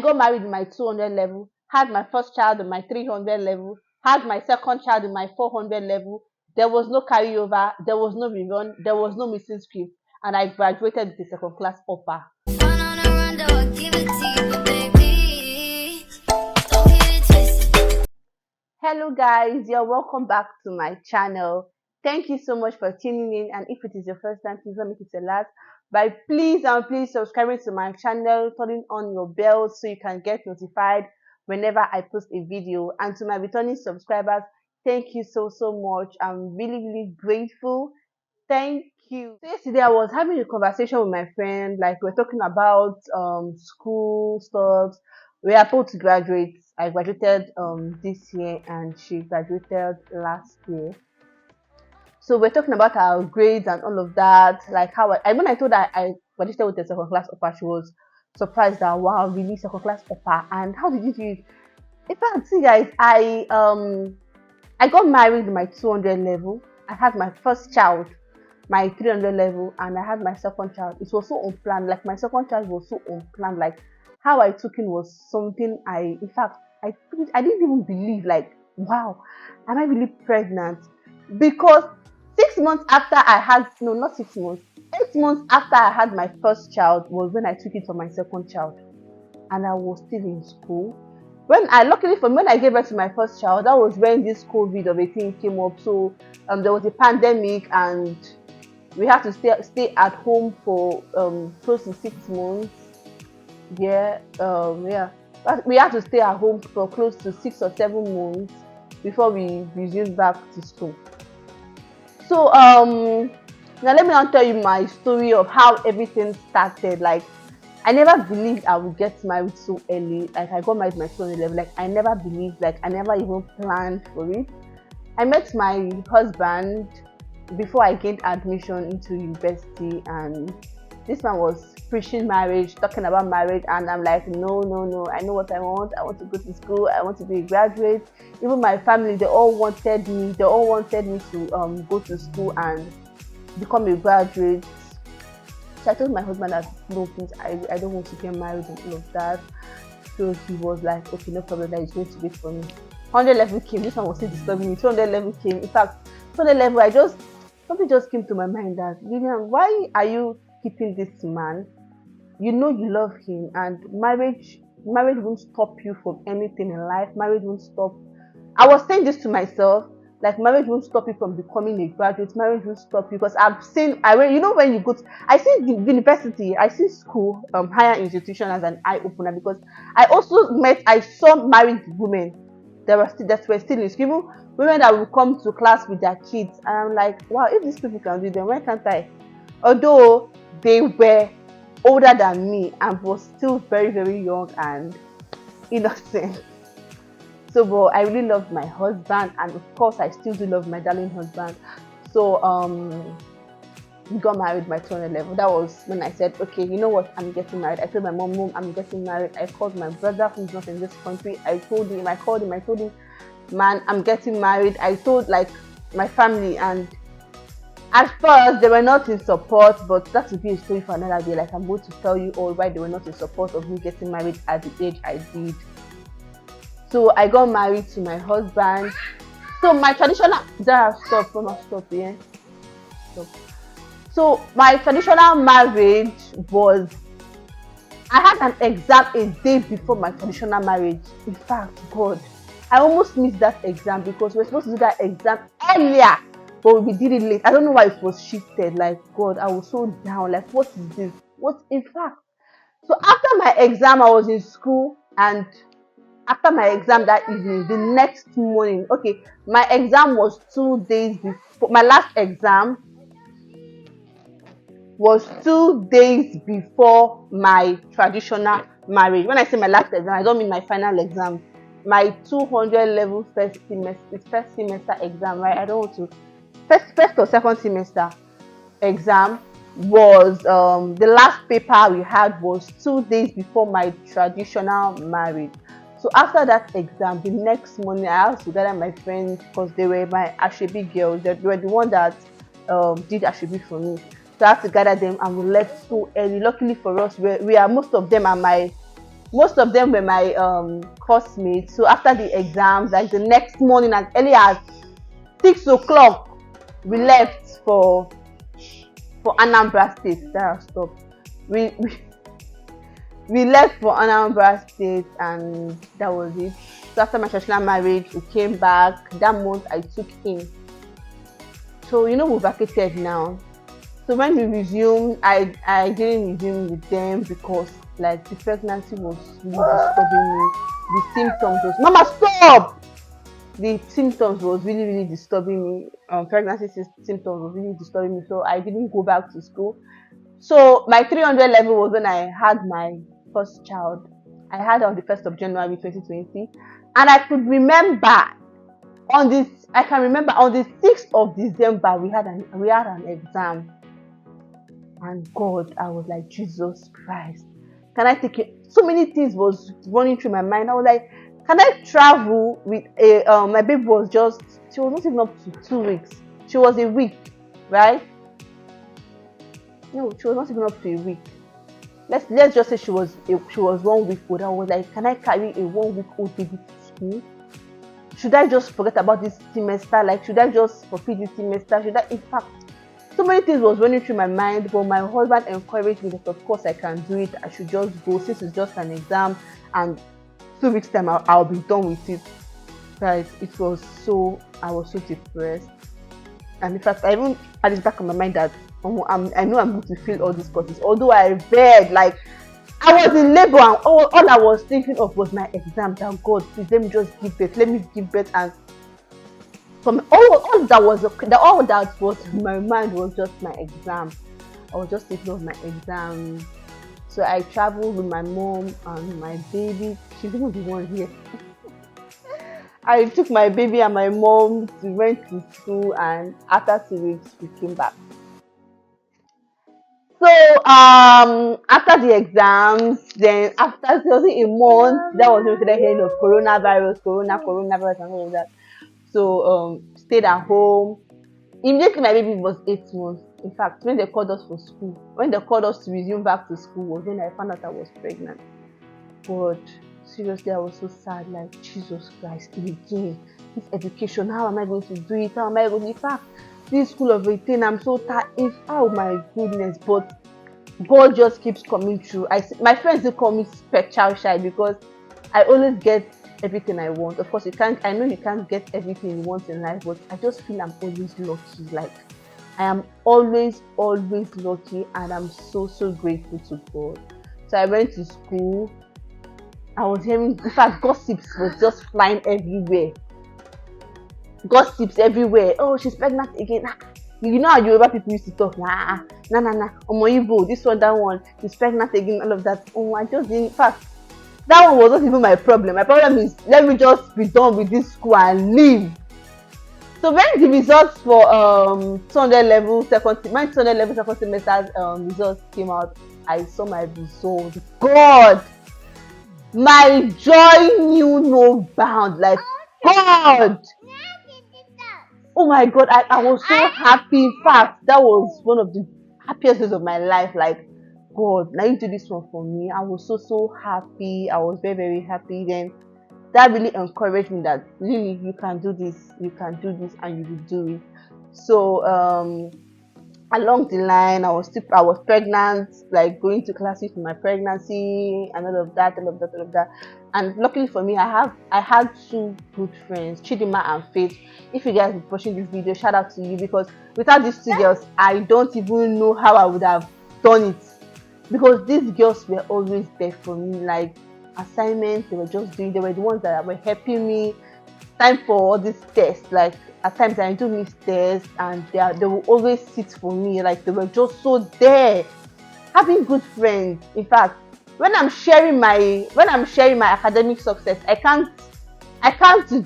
got married in my 200 level, had my first child in my 300 level, had my second child in my 400 level. There was no carryover, there was no rerun, there was no missing script, and I graduated with a second class offer. Hello guys, you're welcome back to my channel. Thank you so much for tuning in, and if it is your first time, please don't make it your last by please and please subscribing to my channel, turning on your bell so you can get notified whenever I post a video. And to my returning subscribers, thank you so much. I'm really grateful. Thank you. So yesterday I was having a conversation with my friend, like we're talking about school stuff. We are both graduates. I graduated this year and she graduated last year. So we're talking about our grades and all of that. Like how when I told her I registered with a second class offer, she was surprised that wow, really second class offer. And how did you do it? In fact, see guys, I got married in my 200 level. I had my first child, my 300 level, and I had my second child. It was so unplanned. Like my second child was so unplanned. Like how I took in was something in fact, I didn't even believe. Like wow, am I really pregnant? Because 6 months after I had, no, not 6 months, 8 months after I had my first child was when I took it for my second child, and I was still in school. Luckily for me, when I gave birth to my first child, that was when this COVID of 18 came up. So there was a pandemic, and we had to stay at home for close to 6 months. Yeah. But we had to stay at home for close to 6 or 7 months before we resumed back to school. So now let me now tell you my story of how everything started. Like I never believed I would get married so early. Like I got married my 2011. Like I never believed. Like I never even planned for it. I met my husband before I gained admission into university, and this man was preaching marriage, talking about marriage, and I'm like, no. I know what I want. I want to go to school. I want to be a graduate. Even my family, they all wanted me. They all wanted me to go to school and become a graduate. So I told my husband that no, please, I don't want to get married and all of that. So he was like, okay, no problem. That he's going to wait for me. 100 level came. This one was still disturbing me. 200 level came. In fact, 200 level, something just came to my mind that, Vivian, why are you keeping this man? You know you love him, and marriage won't stop you from anything in life. Marriage won't stop. I was saying this to myself, like marriage won't stop you from becoming a graduate. Marriage won't stop you because when you go to, I see university, I see school, higher institution as an eye opener, because I saw married women that were still in school, even women that will come to class with their kids, and I'm like, wow, if these people can do them, why can't I? Although they were older than me and was still very young and innocent. So but I really loved my husband, and of course I still do love my darling husband. So we got married by 200 level. That was when I said, okay, you know what, I'm getting married. I told my mom, I'm getting married. I called my brother who's not in this country. I called him, man, I'm getting married. I told like my family, and at first they were not in support, but that would be a story for another day. Like I'm going to tell you all why they were not in support of me getting married at the age I did. So I got married to my husband. So my traditional stop, yeah. Stop. So my traditional marriage was, I had an exam a day before my traditional marriage. In fact, God, I almost missed that exam because we were supposed to do that exam earlier, but we did it late. I don't know why it was shifted. Like God, I was so down. Like what is this? In fact? So after my exam, I was in school, and after my exam that evening, the next morning, okay, my exam was 2 days before. My last exam was 2 days before my traditional marriage. When I say my last exam, I don't mean my final exam. My 200 level first semester exam, right? I don't want to. First or second semester exam was the last paper we had was 2 days before my traditional marriage. So after that exam, the next morning I had to gather my friends because they were my Ashebi girls. They were the one that did Ashebi for me. So I had to gather them, and we left so early. Luckily for us, we are most of them are my Most of them were my course mates. So after the exams, like the next morning as early as 6 o'clock, we left for Anambra State. That I'll stop. We left for Anambra State, and that was it. So after my traditional marriage, we came back. That month I took him. So we vacated now. So when we resumed, I didn't resume with them because like the pregnancy was really disturbing me. The symptoms was Mama stop. The symptoms was really really disturbing me. Pregnancy symptoms was really disturbing me. So I didn't go back to school. So my 300 level was when I had my first child. I had on the 1st of January 2020, and I could remember on this. I can remember on the 6th of December we had an exam. And God, I was like, Jesus Christ, can I take it? So many things was running through my mind. I was like, can I travel with a my baby she was not even up to 2 weeks. She was a week, right? No, she was not even up to a week. Let's just say she was 1 week old. I was like, can I carry a 1 week old baby to school? Should I just forget about this semester? Like, should I just forfeit this semester? Should I, in fact, so many things was running through my mind, but my husband encouraged me that of course I can do it. I should just go since it's just an exam, and 2 weeks time I'll be done with it. Right? I was so depressed, and in fact I even had it back on my mind that I know I'm going to fail all these courses. Although I read, like I was in labor, and all I was thinking of was my exam. Thank God, please let me just give birth. Let me give birth, and from all that was in my mind was just my exam. I was just thinking of my exam. So I traveled with my mom and my baby. She's even the one here. I took my baby and my mom. We went to school, and after 2 weeks we came back. So after the exams, then after a month, that was when we started hearing of coronavirus, and all of that. So stayed at home. Immediately my baby was 8 months. In fact, when they called us for school, when they called us to resume back to school, was when I found out I was pregnant. But seriously, I was so sad. Like, Jesus Christ, again, this education, how am I going to do it? How am I going to? In fact, this school of 18, I'm so tired. Oh my goodness! But God just keeps coming through. My friends do call me special shy because I always get everything I want. Of course, I know you can't get everything you want in life, but I just feel I'm always lucky. Like, I am always lucky, and I'm so grateful to God. So I went to school. I was hearing, in fact, gossips was just flying everywhere. Oh, she's pregnant again. You know how Yoruba people used to talk, nah, Omoyibo, this one, that one, she's pregnant again, all of that. Oh, I just didn't. In fact, that one was not even my problem. My problem is, let me just be done with this school and leave. So when the results for 200 level second semester results came out, I saw my results. God, my joy knew no bound. Like, God, oh my God, I was so happy. In fact, that was one of the happiest days of my life. Like, God, now you do this one for me. I was so happy. I was very happy. Then that really encouraged me that really you can do this, and you will do it. So along the line, I was pregnant, like going to classes for my pregnancy and all of that. And luckily for me, I had 2 good friends, Chidima and Faith. If you guys are watching this video, shout out to you, because without these 2 girls, I don't even know how I would have done it. Because these girls were always there for me, like assignments, they were the ones that were helping me. Time for all these tests, like at times I do miss tests, and they will always sit for me, like they were just so there. Having good friends, in fact, when I'm sharing my academic success, I can't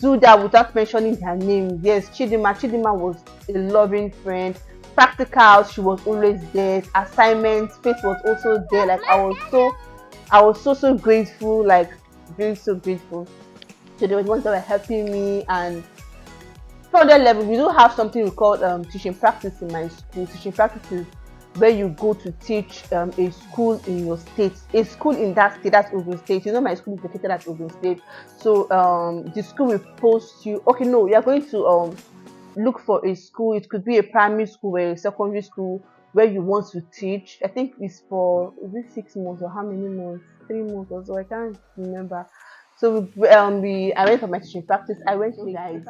do that without mentioning their name. Yes, Chidima was a loving friend. Practicals, she was always there. Assignments, Faith was also there. Like, I was so grateful, like really so grateful. So they were the ones that were helping me. And for that level, we do have something we call teaching practice in my school. Teaching practice is where you go to teach a school in your state, a school in that state. That's Ogun State. You know, my school is located at Ogun State. So the school will post you. Okay, no, you are going to look for a school. It could be a primary school or a secondary school where you want to teach. I think it's for, is it 6 months or how many months? 3 months or so. I can't remember. So I went for my teaching practice. I went to guys.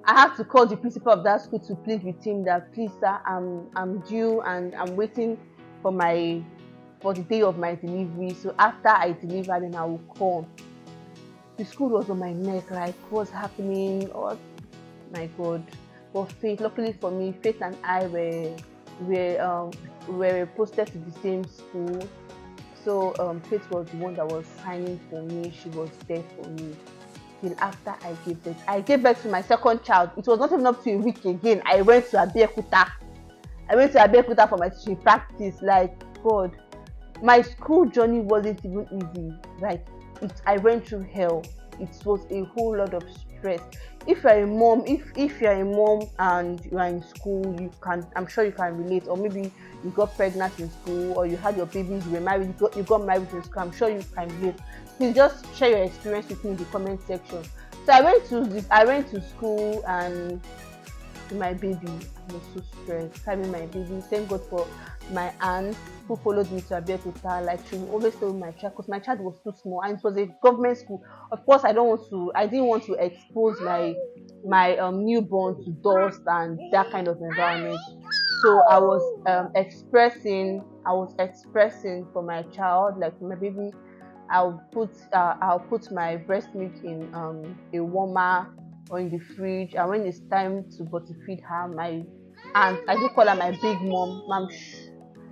I had to call the principal of that school to plead with him that, please sir, I'm due and I'm waiting for the day of my delivery. So after I deliver, then I will come. The school was on my neck, like what's happening? Oh my God! But Faith, luckily for me, Faith and I were posted to the same school. So Faith was the one that was signing for me. She was there for me till after I gave birth. I gave birth to my second child. It was not even up to a week again. I went to Abeokuta. For my teaching practice. Like God, my school journey wasn't even easy. Like I went through hell. It was a whole lot of stress. If you're a mom, if you're a mom and you are in school, I'm sure you can relate. Or maybe you got pregnant in school, or you had your babies, you were married, you got married in school. I'm sure you can relate. Please just share your experience with me in the comment section. So I went to school and my baby, I was so stressed having my baby. Thank God for my aunt who followed me to Abeokuta. Like she would always tell my child, because my child was too small and it was a government school. Of course, I didn't want to expose my newborn to dust and that kind of environment. So I was expressing for my child, like my baby. I'll put my breast milk in a warmer or in the fridge, and when it's time to bottle feed her, my aunt, I do call her my big mom, mom.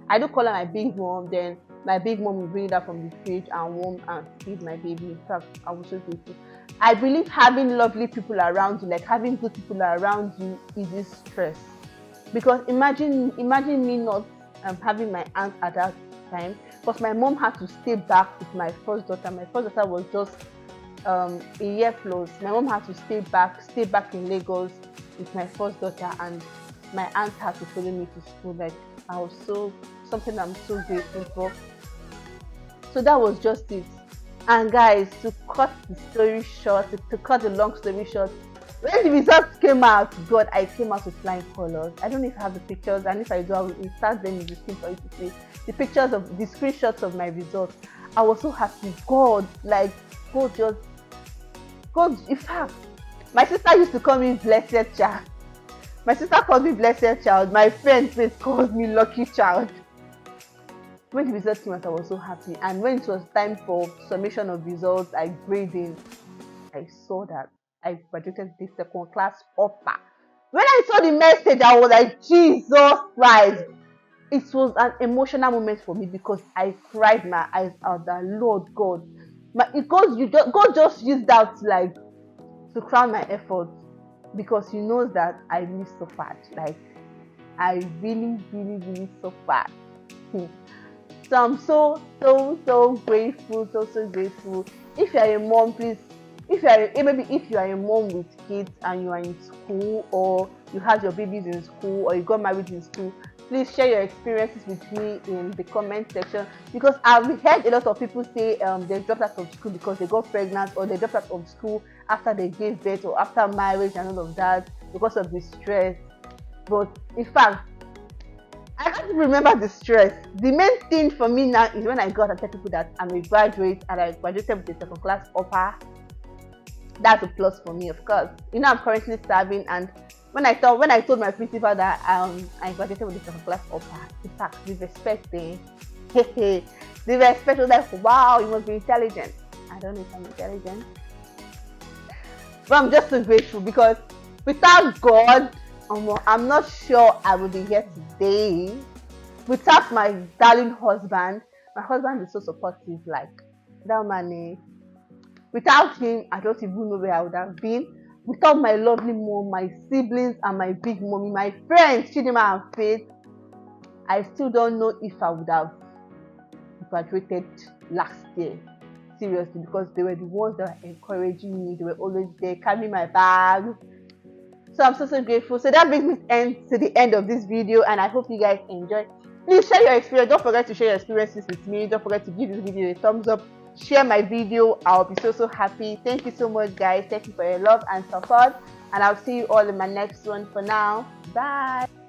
I do call her my big mom. Then my big mom will bring it out from the fridge and warm and feed my baby. In fact, I was so grateful. I believe having lovely people around you, like having good people around you, is stress. Because imagine me not having my aunt at that time, because my mom had to stay back with my first daughter. My first daughter was just a year plus. My mom had to stay back in Lagos with my first daughter, and my aunt had to follow me to school. Like I was something I'm so grateful for. So that was just it. And guys, to cut the long story short, when the results came out, God, I came out with flying colors. I don't know if I have the pictures, and if I do, I will insert them in the screen for you to see the pictures of the screenshots of my results. I was so happy. God, in fact, my sister used to call me blessed child. My sister called me blessed child. My friend called me lucky child. When the results came out, I was so happy. And when it was time for summation of results, I graded. I saw that I graduated the second class upper. When I saw the message, I was like, Jesus Christ. It was an emotional moment for me because I cried my eyes out that, Lord God, God just used that like to crown my efforts, because He knows that I really suffered. Like I really, really, really suffered. So I'm so grateful, so grateful. If you are a mom, please, if you are a mom with kids and you are in school, or you had your babies in school, or you got married in school, please share your experiences with me in the comment section, because I've heard a lot of people say they dropped out of school because they got pregnant, or they dropped out of school after they gave birth, or after marriage and all of that, because of the stress. But in fact, I can't even remember the stress. The main thing for me now is when I got to tell people that I'm a graduate and I graduated with a second class upper. That's a plus for me, of course. I'm currently serving, and when I told my principal that I graduated with a second class upper, in fact, the respect the respect was like, wow, you must be intelligent. I don't know if I'm intelligent, but I'm just so grateful, because without God, I'm not sure I will be here today. Without my darling husband, my husband is so supportive, like that man. Without him, I don't even know where I would have been. Without my lovely mom, my siblings, and my big mommy, my friends, Chidima and Faith, I still don't know if I would have graduated last year. Seriously, because they were the ones that were encouraging me. They were always there, carrying my bag. So I'm so grateful. So that brings me to the end of this video, and I hope you guys enjoyed. Please share your experience. Don't forget to share your experiences with me. Don't forget to give this video a thumbs up. Share my video. I'll be so happy. Thank you so much, guys. Thank you for your love and support, and I'll see you all in my next one. For now, bye.